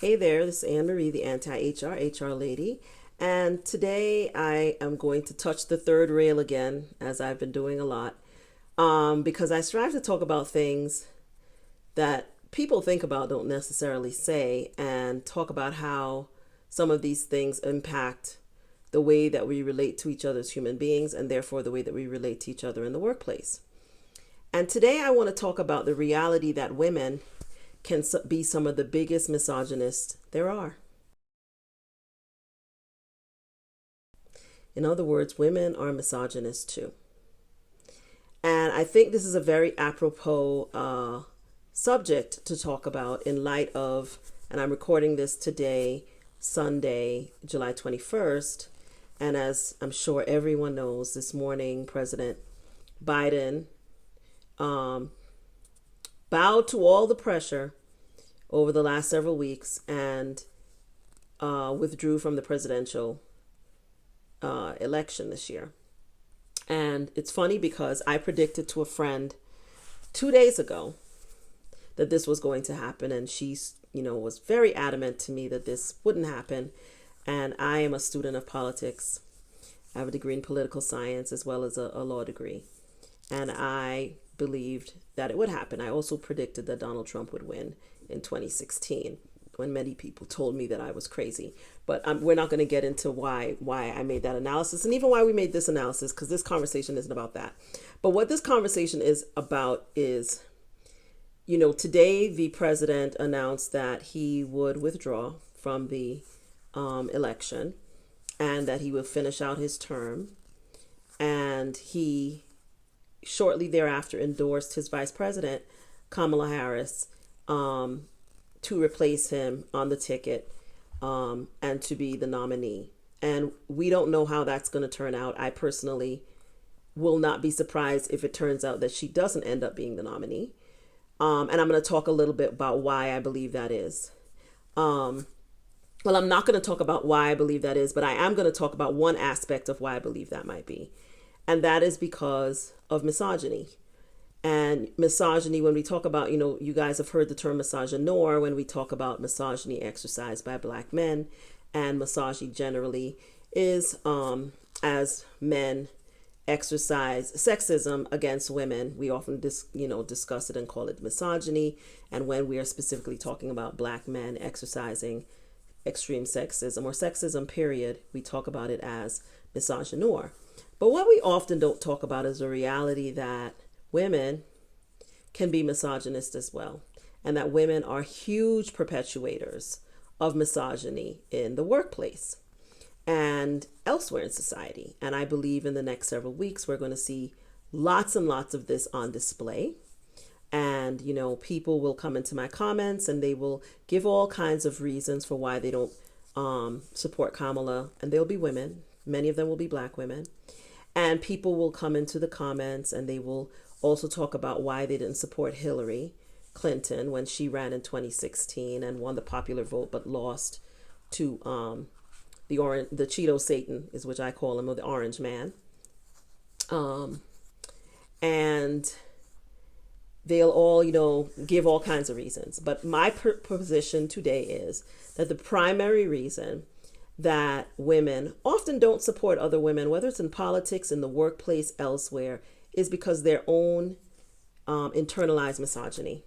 Hey there, this is Anne Marie, the anti-HR lady, and today I am going to touch the third rail again, as I've been doing a lot, because I strive to talk about things that people think about, don't necessarily say, and talk about how some of these things impact the way that we relate to each other as human beings, and therefore the way that we relate to each other in the workplace. And today I want to talk about the reality that women can be some of the biggest misogynists there are. In other words, women are misogynists too. And I think this is a very apropos subject to talk about in light of, and I'm recording this today, Sunday, July 21st. And as I'm sure everyone knows, this morning, President Biden bowed to all the pressure over the last several weeks and withdrew from the presidential election this year. And it's funny because I predicted to a friend 2 days ago that this was going to happen, and she, was very adamant to me that this wouldn't happen. And I am a student of politics. I have a degree in political science as well as a law degree. And I believed that it would happen. I also predicted that Donald Trump would win in 2016 when many people told me that I was crazy. But we're not going to get into why I made that analysis and even why we made this analysis, because this conversation isn't about that. But what this conversation is about is, today the president announced that he would withdraw from the election and that he would finish out his term. And he shortly thereafter endorsed his Vice President Kamala Harris to replace him on the ticket and to be the nominee. And we don't know how that's going to turn out. I personally will not be surprised if it turns out that she doesn't end up being the nominee. And I'm going to talk a little bit about why I believe that is. Well, I'm not going to talk about why I believe that is, but I am going to talk about one aspect of why I believe that might be. And that is because of misogyny. And misogyny, when we talk about, you guys have heard the term misogynoir when we talk about misogyny exercised by Black men. And misogyny generally is as men exercise sexism against women. We often discuss it and call it misogyny. And when we are specifically talking about Black men exercising extreme sexism or sexism period, we talk about it as misogynoir. But what we often don't talk about is the reality that women can be misogynist as well, and that women are huge perpetuators of misogyny in the workplace and elsewhere in society. And I believe in the next several weeks, we're going to see lots and lots of this on display. And, people will come into my comments and they will give all kinds of reasons for why they don't support Kamala. And they'll be women. Many of them will be Black women. And people will come into the comments and they will also talk about why they didn't support Hillary Clinton when she ran in 2016 and won the popular vote, but lost to the Cheeto Satan, is which I call him, or the Orange Man. And they'll all, give all kinds of reasons. But my position today is that the primary reason that women often don't support other women, whether it's in politics, in the workplace, elsewhere, is because their own internalized misogyny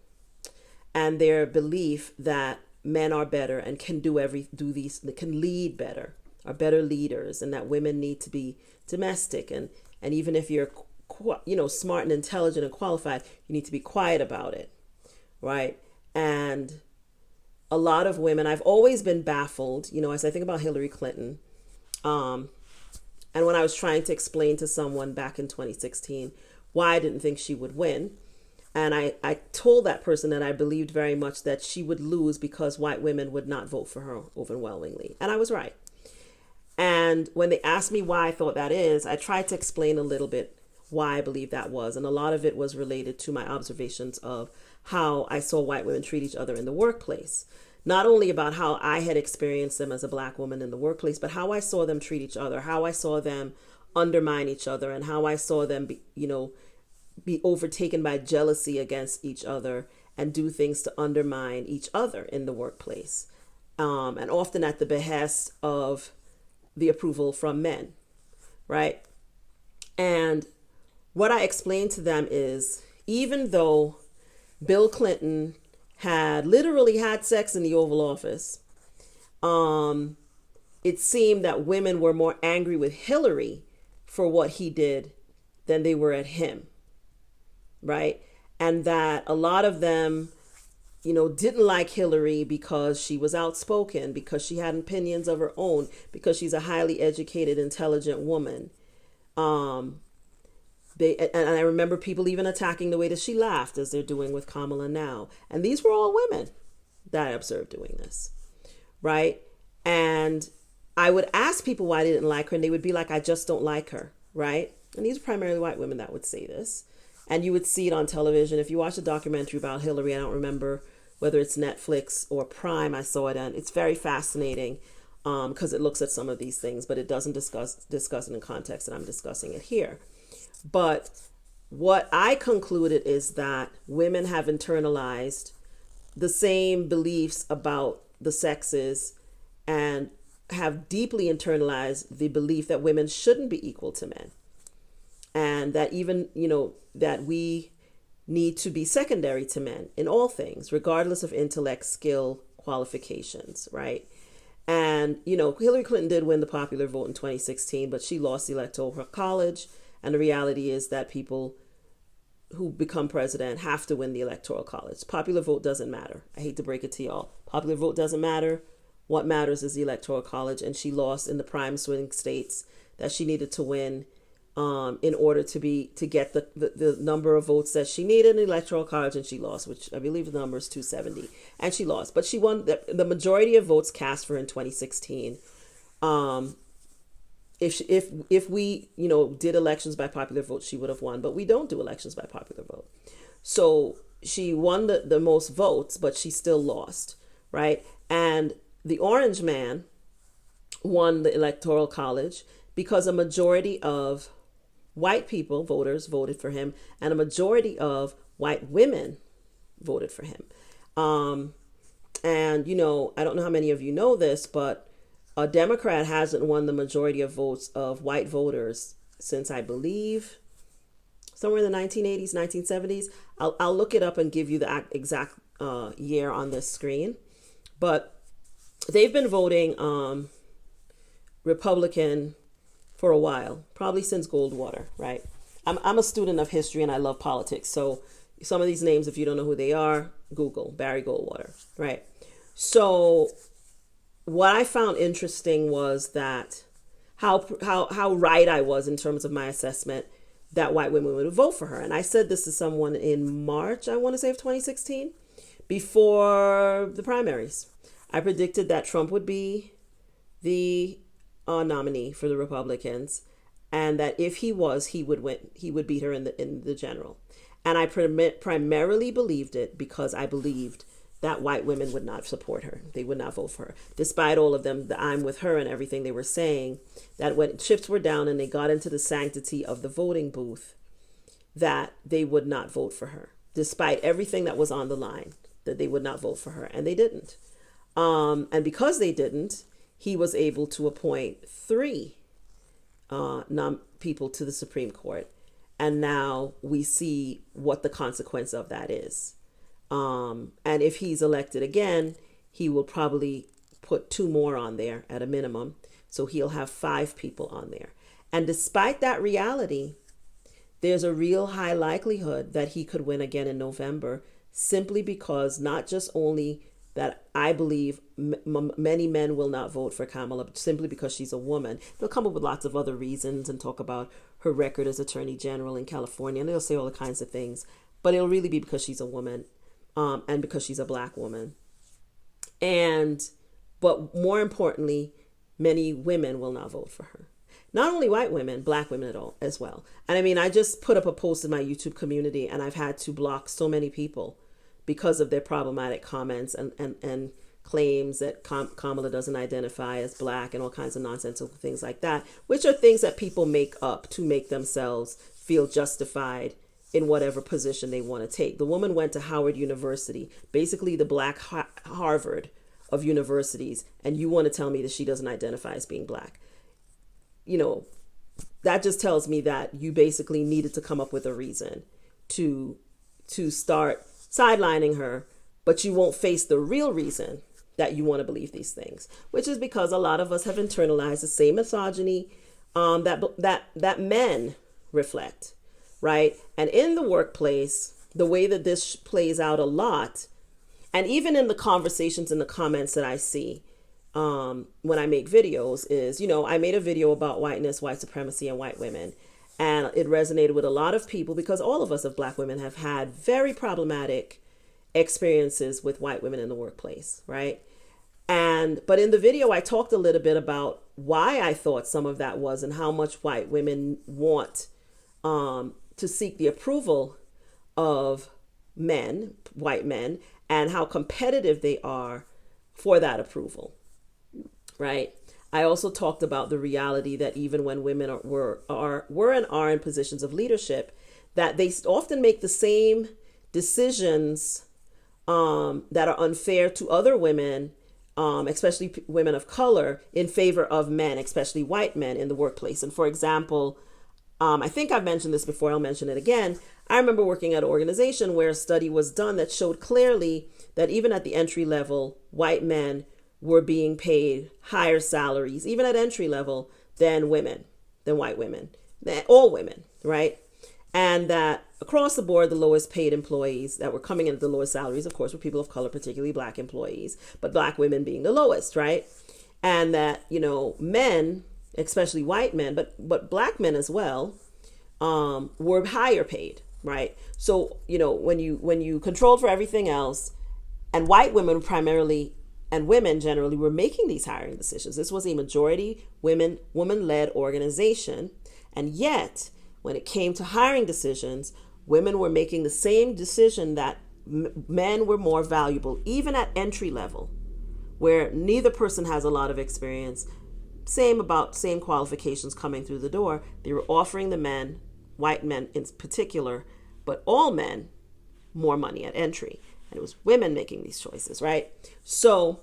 and their belief that men are better and can can lead better, are better leaders, and that women need to be domestic. And even if you're smart and intelligent and qualified, you need to be quiet about it, right? And a lot of women, I've always been baffled, as I think about Hillary Clinton. And when I was trying to explain to someone back in 2016 why I didn't think she would win, and I told that person that I believed very much that she would lose because white women would not vote for her overwhelmingly. And I was right. And when they asked me why I thought that is, I tried to explain a little bit why I believe that was. And a lot of it was related to my observations of how I saw white women treat each other in the workplace. Not only about how I had experienced them as a Black woman in the workplace, but how I saw them treat each other, how I saw them undermine each other, and how I saw them be overtaken by jealousy against each other and do things to undermine each other in the workplace. and often at the behest of the approval from men, right? And what I explained to them is, even though Bill Clinton had literally had sex in the Oval Office, it seemed that women were more angry with Hillary for what he did than they were at him, right? And that a lot of them, didn't like Hillary because she was outspoken, because she had opinions of her own, because she's a highly educated, intelligent woman. And I remember people even attacking the way that she laughed, as they're doing with Kamala now. And these were all women that I observed doing this, right? And I would ask people why they didn't like her, and they would be like, I just don't like her, right? And these are primarily white women that would say this. And you would see it on television. If you watch a documentary about Hillary, I don't remember whether it's Netflix or Prime, I saw it, and it's very fascinating because it looks at some of these things, but it doesn't discuss it in context, and I'm discussing it here. But what I concluded is that women have internalized the same beliefs about the sexes and have deeply internalized the belief that women shouldn't be equal to men. And that even, that we need to be secondary to men in all things, regardless of intellect, skill, qualifications, right? And, Hillary Clinton did win the popular vote in 2016, but she lost the Electoral College. And the reality is that people who become president have to win the Electoral College. Popular vote doesn't matter. I hate to break it to y'all. Popular vote doesn't matter. What matters is the Electoral College. And she lost in the prime swing states that she needed to win in order to get the number of votes that she needed in the Electoral College, and she lost, which I believe the number is 270. And she lost. But she won the majority of votes cast for her in 2016. If we did elections by popular vote, she would have won, but we don't do elections by popular vote. So she won the most votes, but she still lost, right? And the orange man won the Electoral College because a majority of white people, voters, voted for him, and a majority of white women voted for him. And I don't know how many of you know this, but a Democrat hasn't won the majority of votes of white voters since, I believe, somewhere in the 1980s, 1970s. I'll look it up and give you the exact year on this screen. But they've been voting Republican for a while, probably since Goldwater, right? I'm a student of history and I love politics. So some of these names, if you don't know who they are, Google Barry Goldwater, right? So what I found interesting was that how right I was in terms of my assessment that white women would vote for her. And I said this to someone in March, I want to say, of 2016, before the primaries. I predicted that Trump would be the nominee for the Republicans, and that if he was, he would win. He would beat her in the general. And I primarily believed it because I believed that white women would not support her. They would not vote for her. Despite all of them, the I'm with her and everything they were saying, that when chips were down and they got into the sanctity of the voting booth, that they would not vote for her. Despite everything that was on the line, that they would not vote for her. And they didn't. And because they didn't, he was able to appoint 3 people to the Supreme Court. And now we see what the consequence of that is. And if he's elected again, he will probably put 2 more on there at a minimum. So he'll have 5 people on there. And despite that reality, there's a real high likelihood that he could win again in November, simply because not just only that I believe many men will not vote for Kamala simply because she's a woman. They'll come up with lots of other reasons and talk about her record as Attorney General in California, and they'll say all kinds of things. But it'll really be because she's a woman, and because she's a black woman. But more importantly, many women will not vote for her. Not only white women, black women as well. And I mean, I just put up a post in my YouTube community, and I've had to block so many people because of their problematic comments and claims that Kamala doesn't identify as black and all kinds of nonsensical things like that, which are things that people make up to make themselves feel justified in whatever position they want to take. The woman went to Howard University, basically the black Harvard of universities, and you want to tell me that she doesn't identify as being black. You know, that just tells me that you basically needed to come up with a reason to start sidelining her, but you won't face the real reason that you want to believe these things, which is because a lot of us have internalized the same misogyny that men reflect, right? And in the workplace, the way that this plays out a lot, and even in the conversations and the comments that I see when I make videos is, you know, I made a video about whiteness, white supremacy, and white women. And it resonated with a lot of people because all of us, of black women, have had very problematic experiences with white women in the workplace, right? But in the video, I talked a little bit about why I thought some of that was and how much white women want to seek the approval of men, white men, and how competitive they are for that approval, right? I also talked about the reality that even when women were and are in positions of leadership, that they often make the same decisions that are unfair to other women, especially women of color, in favor of men, especially white men in the workplace. And for example, I think I've mentioned this before, I'll mention it again. I remember working at an organization where a study was done that showed clearly that even at the entry level, white men were being paid higher salaries, even at entry level, than white women, all women, right? And that across the board, the lowest paid employees that were coming in at the lowest salaries, of course, were people of color, particularly black employees, but black women being the lowest, right? And that, you know, men, especially white men, but black men as well, were higher paid, right? So, you know, when you controlled for everything else, and white women primarily, and women generally, were making these hiring decisions. This was a majority woman-led organization, and yet when it came to hiring decisions, women were making the same decision that men were more valuable, even at entry level, where neither person has a lot of experience, same qualifications coming through the door. They were offering the men, white men in particular, but all men, more money at entry. And it was women making these choices, right? So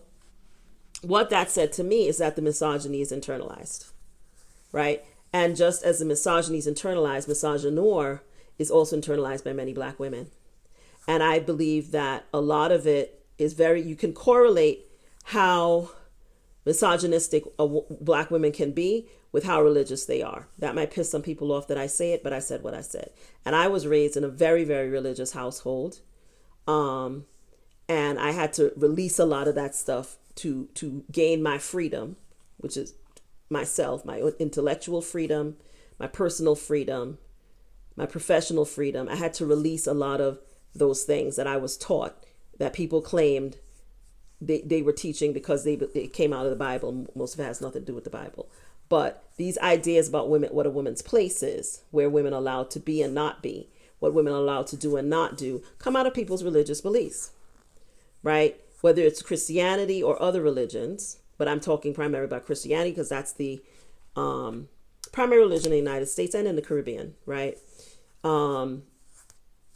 what that said to me is that the misogyny is internalized, right? And just as the misogyny is internalized, misogynoir is also internalized by many black women. And I believe that a lot of it is you can correlate how misogynistic black women can be with how religious they are. That might piss some people off that I say it, but I said what I said. And I was raised in a very, very religious household. And I had to release a lot of that stuff to gain my freedom, which is myself, my intellectual freedom, my personal freedom, my professional freedom. I had to release a lot of those things that I was taught that people claimed they were teaching because they came out of the Bible. Most of it has nothing to do with the Bible. But these ideas about women, what a woman's place is, where women are allowed to be and not be, what women are allowed to do and not do, come out of people's religious beliefs, right? Whether it's Christianity or other religions, but I'm talking primarily about Christianity because that's the primary religion in the United States and in the Caribbean, right?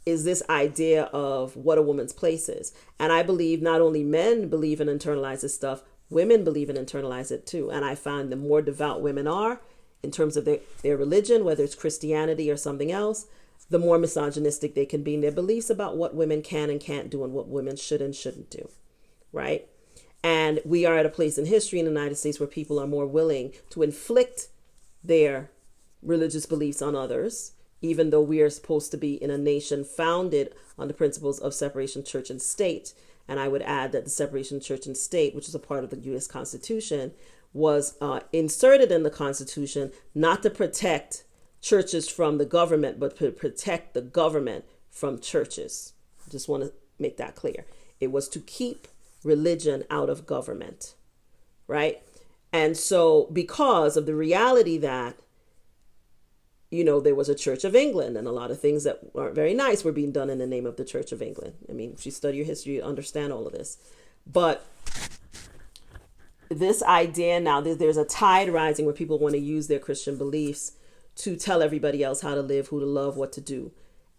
Is this idea of what a woman's place is. And I believe not only men believe and internalize this stuff, women believe and internalize it too. And I find the more devout women are in terms of their religion, whether it's Christianity or something else, the more misogynistic they can be in their beliefs about what women can and can't do and what women should and shouldn't do, right? And we are at a place in history in the United States where people are more willing to inflict their religious beliefs on others, even though we are supposed to be in a nation founded on the principles of separation of church and state. And I would add that the separation of church and state, which is a part of the U.S. Constitution, was inserted in the Constitution not to protect churches from the government, but to protect the government from churches. I just want to make that clear. It was to keep religion out of government, right? And so because of the reality that, you know, there was a Church of England and a lot of things that aren't very nice were being done in the name of the Church of England. I mean, if you study your history, you understand all of this. But this idea now, there's a tide rising where people want to use their Christian beliefs to tell everybody else how to live, who to love, what to do.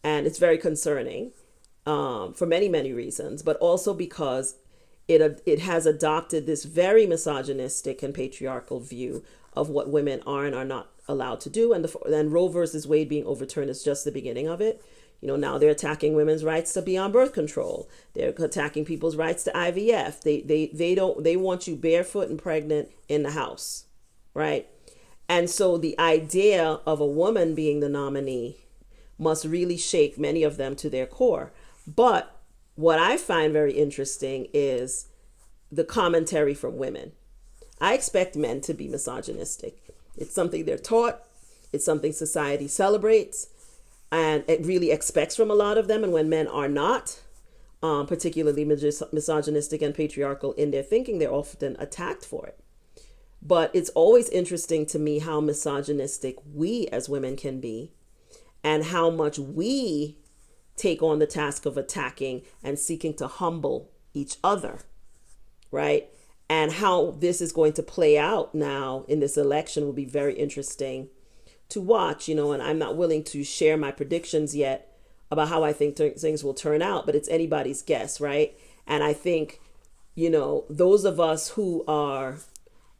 And it's very concerning for many, many reasons, but also because it has adopted this very misogynistic and patriarchal view of what women are and are not allowed to do. And Roe versus Wade being overturned is just the beginning of it. Now they're attacking women's rights to be on birth control. They're attacking people's rights to IVF. They want you barefoot and pregnant in the house, right? And so the idea of a woman being the nominee must really shake many of them to their core. But what I find very interesting is the commentary from women. I expect men to be misogynistic. It's something they're taught. It's something society celebrates. And it really expects from a lot of them. And when men are not, particularly misogynistic and patriarchal in their thinking, they're often attacked for it. But it's always interesting to me how misogynistic we as women can be and how much we take on the task of attacking and seeking to humble each other, right? And how this is going to play out now in this election will be very interesting to watch, and I'm not willing to share my predictions yet about how I think things will turn out, but it's anybody's guess, right? And I think, those of us who are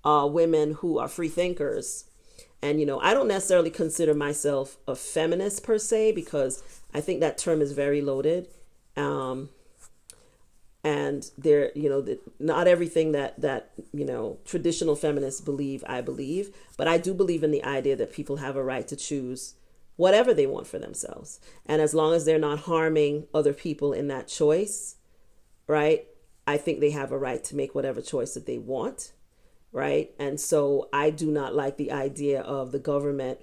women who are free thinkers, and, I don't necessarily consider myself a feminist per se, because I think that term is very loaded. And there, not everything that traditional feminists believe, I believe, but I do believe in the idea that people have a right to choose whatever they want for themselves. And as long as they're not harming other people in that choice, right, I think they have a right to make whatever choice that they want, right? And so I do not like the idea of the government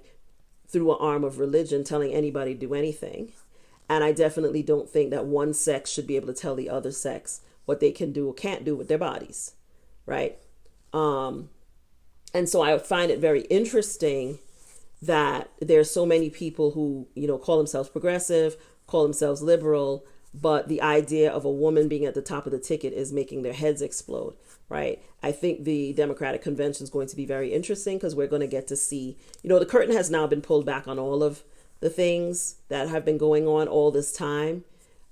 through an arm of religion telling anybody to do anything. And I definitely don't think that one sex should be able to tell the other sex what they can do or can't do with their bodies, right? And so I find it very interesting that there's so many people who, call themselves progressive, call themselves liberal, but the idea of a woman being at the top of the ticket is making their heads explode, right? I think the Democratic convention is going to be very interesting because we're going to get to see, the curtain has now been pulled back on all of the things that have been going on all this time.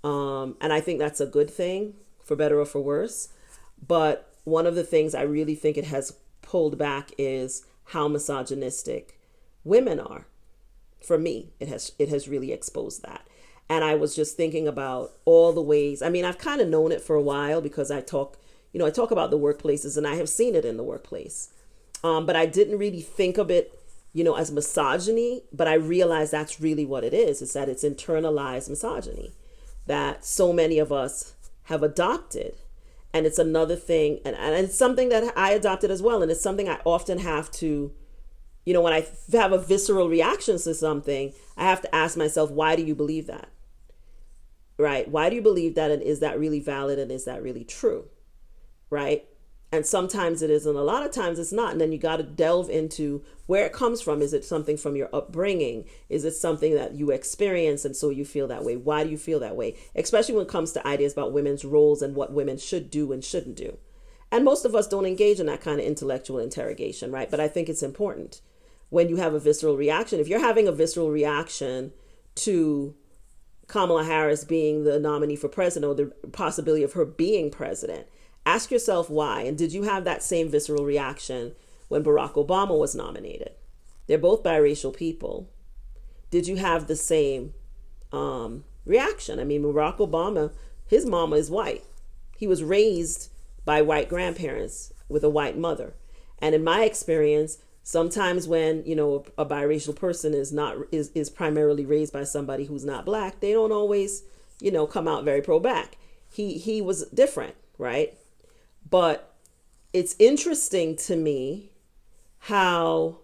And I think that's a good thing, for better or for worse. But one of the things I really think it has pulled back is how misogynistic women are. For me, it has really exposed that. And I was just thinking about all the ways. I mean, I've kind of known it for a while because I talk about the workplaces and I have seen it in the workplace. But I didn't really think of it as misogyny, but I realize that's really what it is. It's that it's internalized misogyny that so many of us have adopted. And it's another thing, and it's something that I adopted as well. And it's something I often have to, when I have a visceral reaction to something, I have to ask myself, why do you believe that? Right? Why do you believe that? And is that really valid? And is that really true? Right? And sometimes it is, and a lot of times it's not. And then you got to delve into where it comes from. Is it something from your upbringing? Is it something that you experience and so you feel that way? Why do you feel that way? Especially when it comes to ideas about women's roles and what women should do and shouldn't do. And most of us don't engage in that kind of intellectual interrogation, right? But I think it's important when you have a visceral reaction. If you're having a visceral reaction to Kamala Harris being the nominee for president or the possibility of her being president, ask yourself why. And did you have that same visceral reaction when Barack Obama was nominated? They're both biracial people. Did you have the same reaction? I mean, Barack Obama, his mama is white. He was raised by white grandparents with a white mother. And in my experience, sometimes when, a biracial person is primarily raised by somebody who's not black, they don't always, come out very pro-black. He was different, right? But it's interesting to me how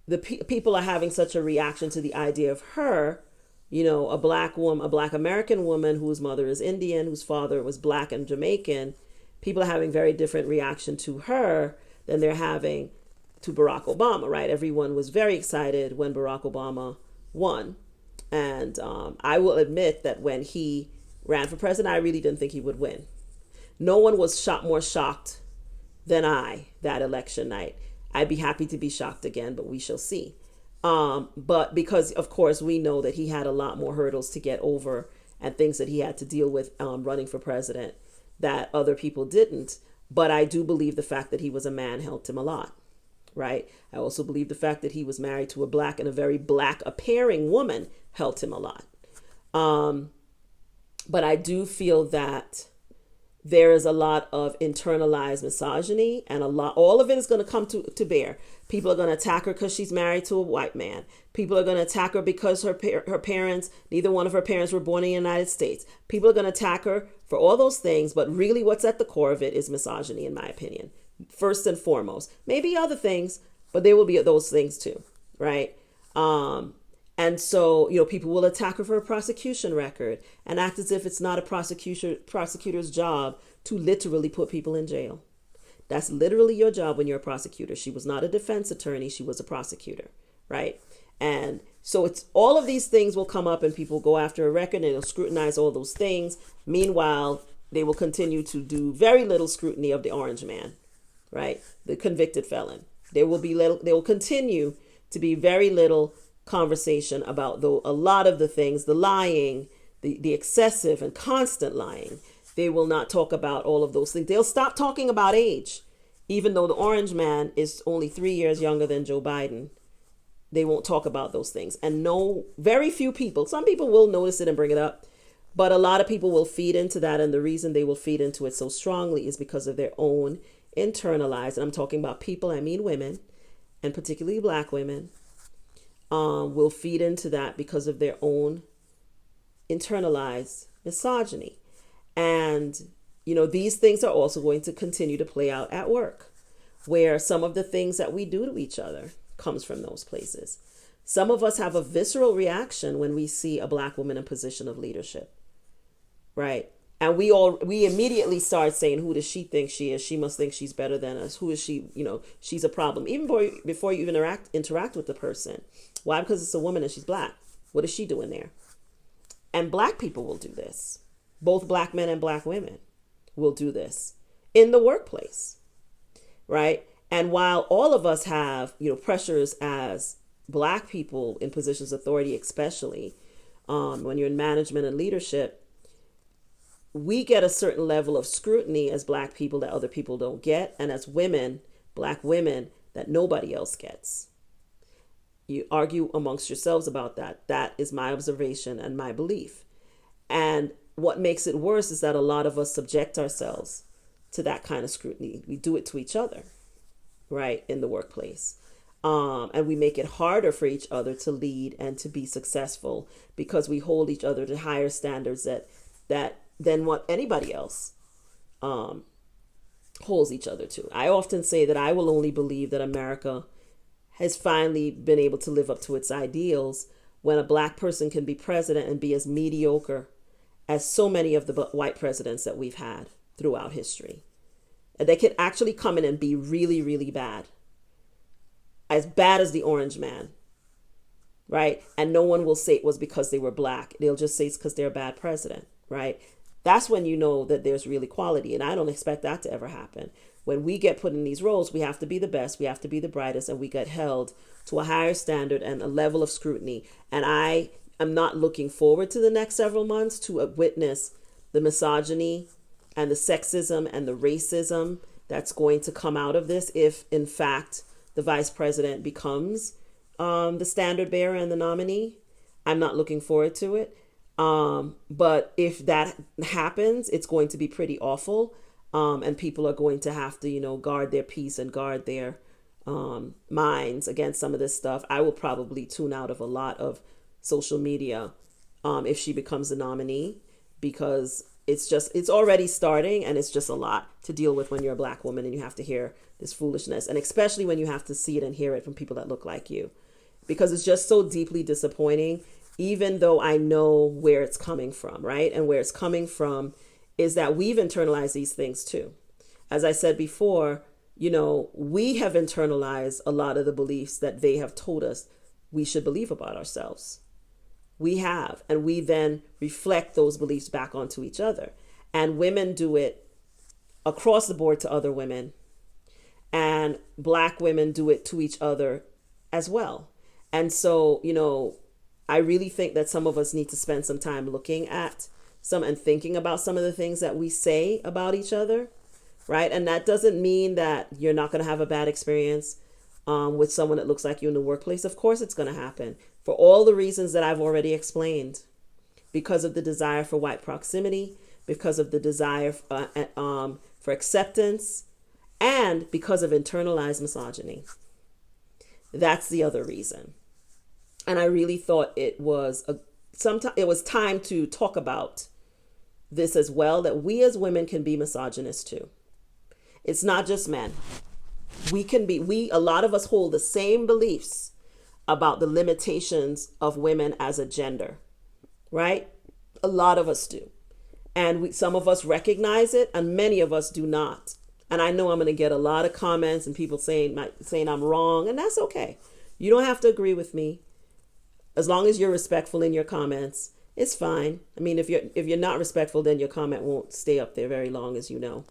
the people are having such a reaction to the idea of her, a black woman, a black American woman whose mother is Indian, whose father was black and Jamaican. People are having very different reaction to her than they're having to Barack Obama, right? Everyone was very excited when Barack Obama won. And I will admit that when he ran for president, I really didn't think he would win. No one was more shocked than I that election night. I'd be happy to be shocked again, but we shall see. But because, of course, we know that he had a lot more hurdles to get over and things that he had to deal with running for president that other people didn't. But I do believe the fact that he was a man helped him a lot, right? I also believe the fact that he was married to a black and a very black appearing woman helped him a lot. But I do feel that there is a lot of internalized misogyny, and all of it is going to come to bear. People are going to attack her because she's married to a white man. People are going to attack her because her parents, neither one of her parents were born in the United States. People are going to attack her for all those things, but really what's at the core of it is misogyny, in my opinion. First and foremost, maybe other things, but there will be those things too, right? And so, people will attack her for a prosecution record and act as if it's not a prosecutor's job to literally put people in jail. That's literally your job when you're a prosecutor. She was not a defense attorney. She was a prosecutor, right? And so it's all of these things will come up and people go after a record and they'll scrutinize all those things. Meanwhile, they will continue to do very little scrutiny of the orange man, right? The convicted felon. There will continue to be very little conversation about a lot of the things, the lying, the excessive and constant lying. They will not talk about all of those things. They'll stop talking about age, even though the orange man is only 3 years younger than Joe Biden. They won't talk about those things. And very few people, some people will notice it and bring it up, but a lot of people will feed into that. And the reason they will feed into it so strongly is because of their own internalized, and I'm talking about people, I mean women, and particularly black women, will feed into that because of their own internalized misogyny. And, these things are also going to continue to play out at work, where some of the things that we do to each other comes from those places. Some of us have a visceral reaction when we see a black woman in a position of leadership, right? And we immediately start saying, who does she think she is? She must think she's better than us. Who is she? She's a problem. Even before you even interact with the person. Why? Because it's a woman and she's black. What is she doing there? And black people will do this. Both black men and black women will do this in the workplace, right? And while all of us have, pressures as black people in positions of authority, especially when you're in management and leadership, we get a certain level of scrutiny as black people that other people don't get. And as women, black women, that nobody else gets. You argue amongst yourselves about that. That is my observation and my belief. And what makes it worse is that a lot of us subject ourselves to that kind of scrutiny. We do it to each other, right, in the workplace. And we make it harder for each other to lead and to be successful because we hold each other to higher standards than what anybody else holds each other to. I often say that I will only believe that America has finally been able to live up to its ideals when a black person can be president and be as mediocre as so many of the white presidents that we've had throughout history. And they can actually come in and be really, really bad. As bad as the orange man, right? And no one will say it was because they were black. They'll just say it's because they're a bad president, right? That's when you know that there's real equality. And I don't expect that to ever happen. When we get put in these roles, we have to be the best, we have to be the brightest, and we get held to a higher standard and a level of scrutiny. And I am not looking forward to the next several months to witness the misogyny and the sexism and the racism that's going to come out of this if, in fact, the vice president becomes the standard bearer and the nominee. I'm not looking forward to it. But if that happens, it's going to be pretty awful. And people are going to have to, guard their peace and guard their minds against some of this stuff. I will probably tune out of a lot of social media if she becomes the nominee, because it's already starting and it's just a lot to deal with when you're a black woman and you have to hear this foolishness. And especially when you have to see it and hear it from people that look like you, because it's just so deeply disappointing, even though I know where it's coming from, right? And where it's coming from is that we've internalized these things too. As I said before, we have internalized a lot of the beliefs that they have told us we should believe about ourselves. We have, and we then reflect those beliefs back onto each other. And women do it across the board to other women, and black women do it to each other as well. And so, I really think that some of us need to spend some time looking at and thinking about some of the things that we say about each other, right? And that doesn't mean that you're not going to have a bad experience with someone that looks like you in the workplace. Of course it's going to happen for all the reasons that I've already explained, because of the desire for white proximity, because of the desire for acceptance, and because of internalized misogyny. That's the other reason. And I really thought it was time to talk about this as well, that we as women can be misogynist too. It's not just men. A lot of us hold the same beliefs about the limitations of women as a gender, right? A lot of us do. And some of us recognize it and many of us do not. And I know I'm going to get a lot of comments and people saying I'm wrong, and that's okay. You don't have to agree with me. As long as you're respectful in your comments, it's fine. I mean, if you're not respectful, then your comment won't stay up there very long, as you know.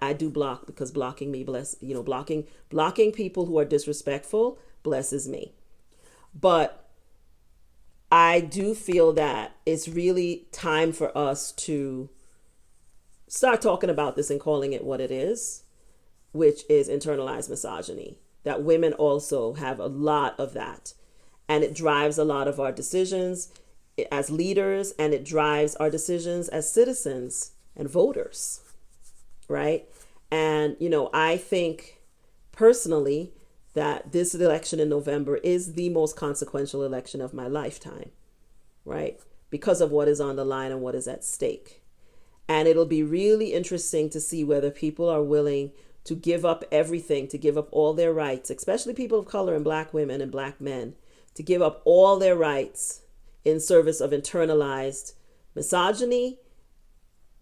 I do block, because blocking me blocking people who are disrespectful blesses me. But I do feel that it's really time for us to start talking about this and calling it what it is, which is internalized misogyny. That women also have a lot of that. And it drives a lot of our decisions as leaders, and it drives our decisions as citizens and voters, right? And, I think personally that this election in November is the most consequential election of my lifetime, right? Because of what is on the line and what is at stake. And it'll be really interesting to see whether people are willing to give up everything, to give up all their rights, especially people of color and black women and black men, to give up all their rights in service of internalized misogyny,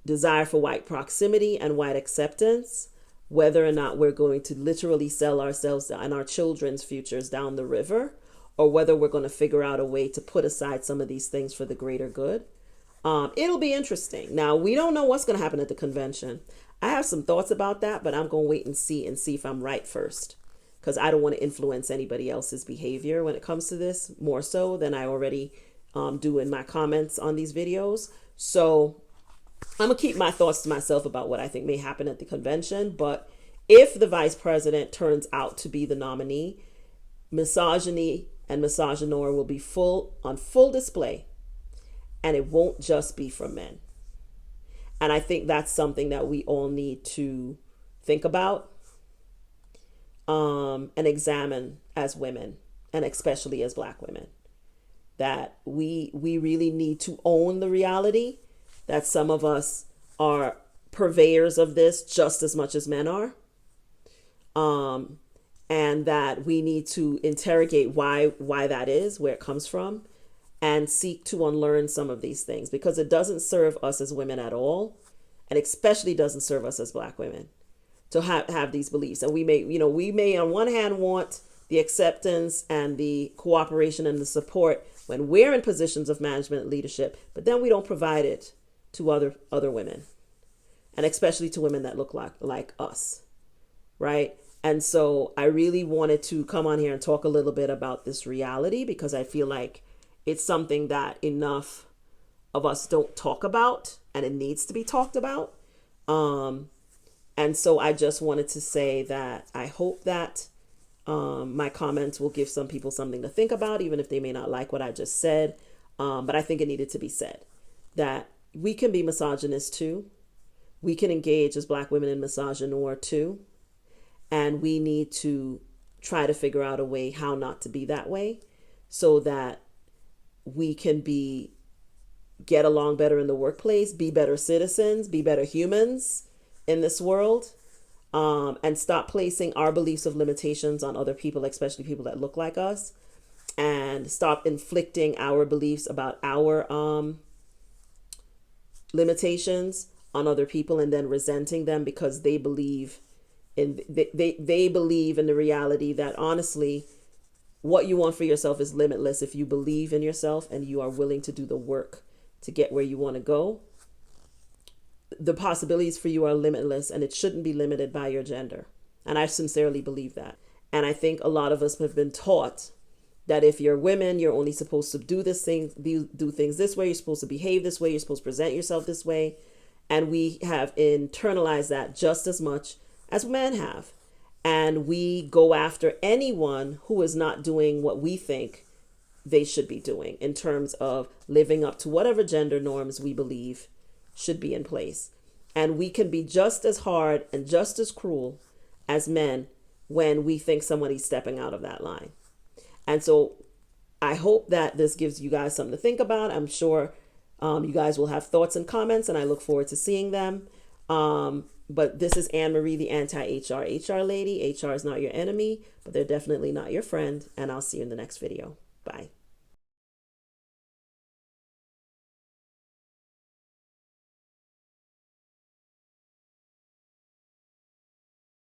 desire for white proximity and white acceptance, whether or not we're going to literally sell ourselves and our children's futures down the river, or whether we're going to figure out a way to put aside some of these things for the greater good. It'll be interesting. Now, we don't know what's going to happen at the convention. I have some thoughts about that, but I'm going to wait and see if I'm right first, because I don't want to influence anybody else's behavior when it comes to this, more so than I already do in my comments on these videos. So I'm going to keep my thoughts to myself about what I think may happen at the convention. But if the vice president turns out to be the nominee, misogyny and misogynoir will be on full display. And it won't just be from men. And I think that's something that we all need to think about and examine as women, and especially as black women. That we really need to own the reality that some of us are purveyors of this just as much as men are. And that we need to interrogate why that is, where it comes from, and seek to unlearn some of these things, because it doesn't serve us as women at all, and especially doesn't serve us as black women to have these beliefs. And we may on one hand want the acceptance and the cooperation and the support when we're in positions of management and leadership, but then we don't provide it to other women, and especially to women that look like us, right? And so I really wanted to come on here and talk a little bit about this reality, because I feel like it's something that enough of us don't talk about, and it needs to be talked about. And so I just wanted to say that I hope that my comments will give some people something to think about, even if they may not like what I just said. But I think it needed to be said that we can be misogynist too. We can engage as black women in misogynoir too. And we need to try to figure out a way how not to be that way, so that we can get along better in the workplace, be better citizens, be better humans in this world, and stop placing our beliefs of limitations on other people, especially people that look like us, and stop inflicting our beliefs about our limitations on other people, and then resenting them because they believe in the reality that, honestly, what you want for yourself is limitless if you believe in yourself and you are willing to do the work to get where you want to go. The possibilities for you are limitless, and it shouldn't be limited by your gender. And I sincerely believe that. And I think a lot of us have been taught that if you're women, you're only supposed to do this thing, do things this way. You're supposed to behave this way. You're supposed to present yourself this way. And we have internalized that just as much as men have. And we go after anyone who is not doing what we think they should be doing in terms of living up to whatever gender norms we believe should be in place. And we can be just as hard and just as cruel as men when we think somebody's stepping out of that line. And so I hope that this gives you guys something to think about. I'm sure you guys will have thoughts and comments, and I look forward to seeing them. But this is Anne Marie, the anti-HR lady. HR is not your enemy, but they're definitely not your friend. And I'll see you in the next video. Bye.